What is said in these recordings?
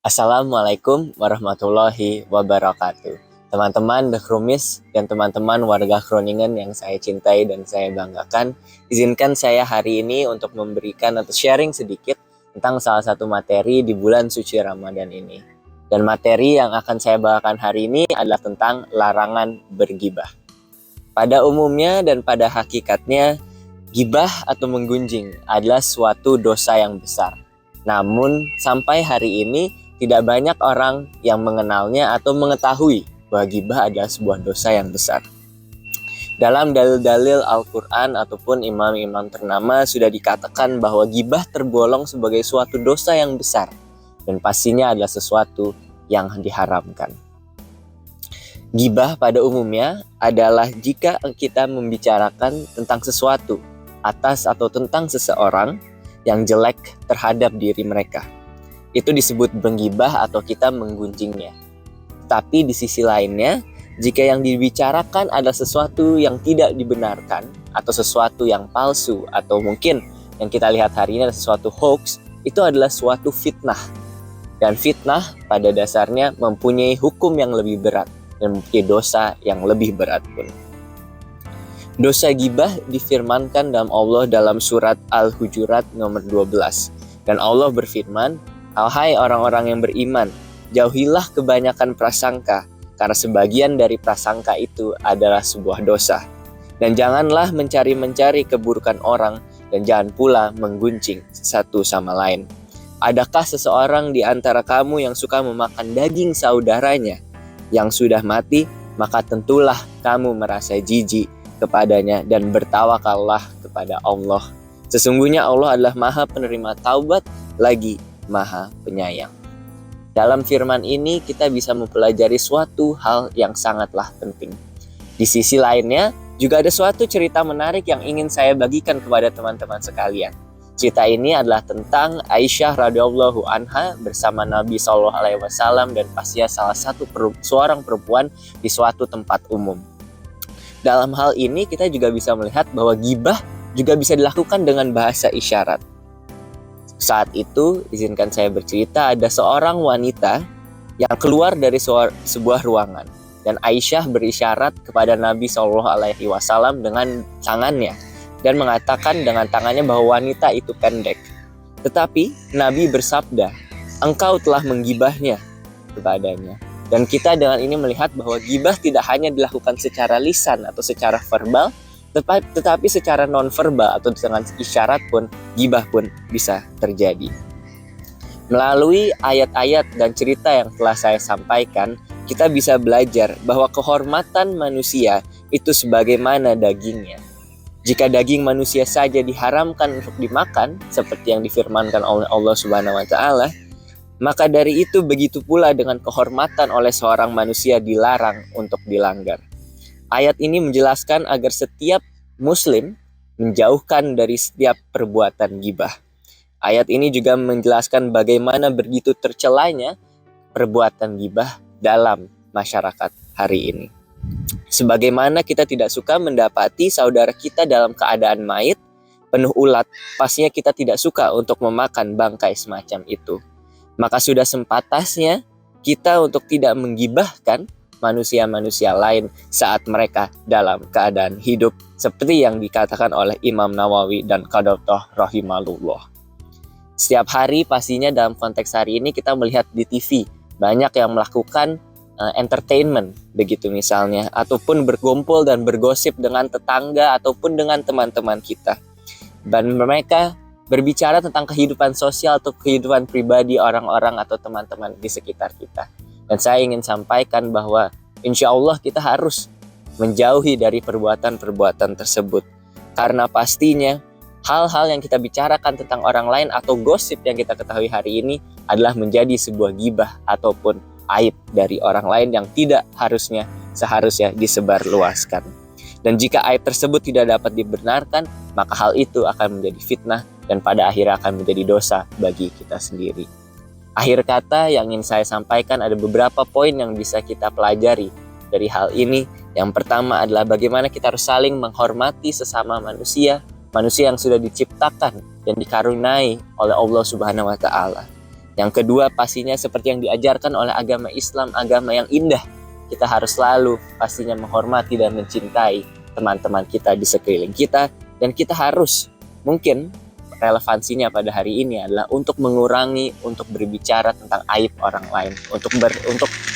Assalamualaikum warahmatullahi wabarakatuh. Teman-teman The Krumis dan teman-teman warga Groningen yang saya cintai dan saya banggakan, izinkan saya hari ini untuk memberikan atau sharing sedikit tentang salah satu materi di bulan suci Ramadan ini. Dan materi yang akan saya bawakan hari ini adalah tentang larangan bergibah. Pada umumnya dan pada hakikatnya, gibah atau menggunjing adalah suatu dosa yang besar. Namun sampai hari ini tidak banyak orang yang mengenalnya atau mengetahui bahwa gibah adalah sebuah dosa yang besar. Dalam dalil-dalil Al-Quran ataupun imam-imam ternama sudah dikatakan bahwa gibah tergolong sebagai suatu dosa yang besar dan pastinya adalah sesuatu yang diharamkan. Gibah pada umumnya adalah jika kita membicarakan tentang sesuatu atas atau tentang seseorang yang jelek terhadap diri mereka. Itu disebut menggibah atau kita menggunjingnya. Tapi di sisi lainnya, jika yang dibicarakan adalah sesuatu yang tidak dibenarkan atau sesuatu yang palsu atau mungkin yang kita lihat hari ini adalah sesuatu hoax, itu adalah suatu fitnah. Dan fitnah pada dasarnya mempunyai hukum yang lebih berat dan mempunyai dosa yang lebih berat pun. Dosa gibah difirmankan dalam surat Al-Hujurat nomor 12. Dan Allah berfirman, "Hai orang-orang yang beriman, jauhilah kebanyakan prasangka, karena sebagian dari prasangka itu adalah sebuah dosa. Dan janganlah mencari-mencari keburukan orang, dan jangan pula menggunjing satu sama lain. Adakah seseorang di antara kamu yang suka memakan daging saudaranya yang sudah mati, maka tentulah kamu merasa jijik kepadanya dan bertawakallah kepada Allah. Sesungguhnya Allah adalah Maha penerima taubat lagi Maha penyayang." Dalam firman ini kita bisa mempelajari suatu hal yang sangatlah penting. Di sisi lainnya juga ada suatu cerita menarik yang ingin saya bagikan kepada teman-teman sekalian. Cerita ini adalah tentang Aisyah radhiyallahu anha bersama Nabi SAW dan pastinya salah satu seorang perempuan di suatu tempat umum. Dalam hal ini kita juga bisa melihat bahwa gibah juga bisa dilakukan dengan bahasa isyarat. Saat itu, izinkan saya bercerita, ada seorang wanita yang keluar dari sebuah ruangan. Dan Aisyah berisyarat kepada Nabi SAW dengan tangannya. Dan mengatakan dengan tangannya bahwa wanita itu pendek. Tetapi Nabi bersabda, "Engkau telah menggibahnya kepadanya." Dan kita dengan ini melihat bahwa gibah tidak hanya dilakukan secara lisan atau secara verbal, tetapi secara non-verbal atau dengan isyarat pun, gibah pun bisa terjadi. Melalui ayat-ayat dan cerita yang telah saya sampaikan, kita bisa belajar bahwa kehormatan manusia itu sebagaimana dagingnya. Jika daging manusia saja diharamkan untuk dimakan, seperti yang difirmankan oleh Allah Subhanahu wa Ta'ala, maka dari itu begitu pula dengan kehormatan oleh seorang manusia dilarang untuk dilanggar. Ayat ini menjelaskan agar setiap muslim menjauhkan dari setiap perbuatan gibah. Ayat ini juga menjelaskan bagaimana begitu tercelanya perbuatan gibah dalam masyarakat hari ini. Sebagaimana kita tidak suka mendapati saudara kita dalam keadaan mayit, penuh ulat, pastinya kita tidak suka untuk memakan bangkai semacam itu. Maka sudah sempatasnya kita untuk tidak menggibahkan manusia-manusia lain saat mereka dalam keadaan hidup, seperti yang dikatakan oleh Imam Nawawi dan Qaddatah rahimahullah. Setiap hari pastinya dalam konteks hari ini kita melihat di TV banyak yang melakukan entertainment begitu misalnya, ataupun berkumpul dan bergosip dengan tetangga ataupun dengan teman-teman kita. Dan mereka berbicara tentang kehidupan sosial atau kehidupan pribadi orang-orang atau teman-teman di sekitar kita. Dan saya ingin sampaikan bahwa insya Allah kita harus menjauhi dari perbuatan-perbuatan tersebut. Karena pastinya hal-hal yang kita bicarakan tentang orang lain atau gosip yang kita ketahui hari ini adalah menjadi sebuah gibah ataupun aib dari orang lain yang tidak seharusnya disebarluaskan. Dan jika aib tersebut tidak dapat dibenarkan, maka hal itu akan menjadi fitnah dan pada akhirnya akan menjadi dosa bagi kita sendiri. Akhir kata yang ingin saya sampaikan ada beberapa poin yang bisa kita pelajari dari hal ini. Yang pertama adalah bagaimana kita harus saling menghormati sesama manusia yang sudah diciptakan dan dikaruniai oleh Allah Subhanahu wa Ta'ala. Yang kedua, pastinya seperti yang diajarkan oleh agama Islam, agama yang indah. Kita harus selalu pastinya menghormati dan mencintai teman-teman kita di sekeliling kita. Dan kita harus, mungkin relevansinya pada hari ini adalah untuk mengurangi, untuk berbicara tentang aib orang lain, untuk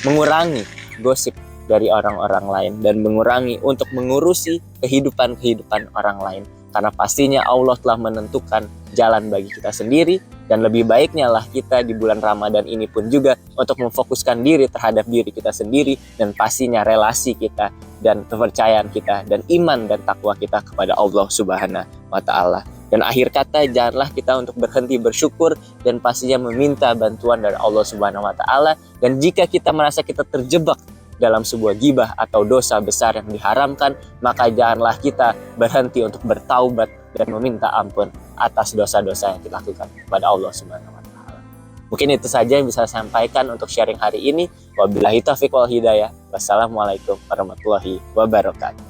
mengurangi gosip dari orang-orang lain, dan mengurangi untuk mengurusi kehidupan orang lain. Karena pastinya Allah telah menentukan jalan bagi kita sendiri, dan lebih baiknya lah kita di bulan Ramadan ini pun juga untuk memfokuskan diri terhadap diri kita sendiri, dan pastinya relasi kita dan kepercayaan kita dan iman dan takwa kita kepada Allah Subhanahu wa Ta'ala. Dan akhir kata, janganlah kita untuk berhenti bersyukur dan pastinya meminta bantuan dari Allah Subhanahu wa Ta'ala. Dan jika kita merasa kita terjebak dalam sebuah gibah atau dosa besar yang diharamkan, maka janganlah kita berhenti untuk bertaubat dan meminta ampun atas dosa-dosa yang kita lakukan kepada Allah Subhanahu wa Ta'ala. Mungkin itu saja yang bisa saya sampaikan untuk sharing hari ini. Wabillahi taufiq wal hidayah. Wassalamualaikum warahmatullahi wabarakatuh.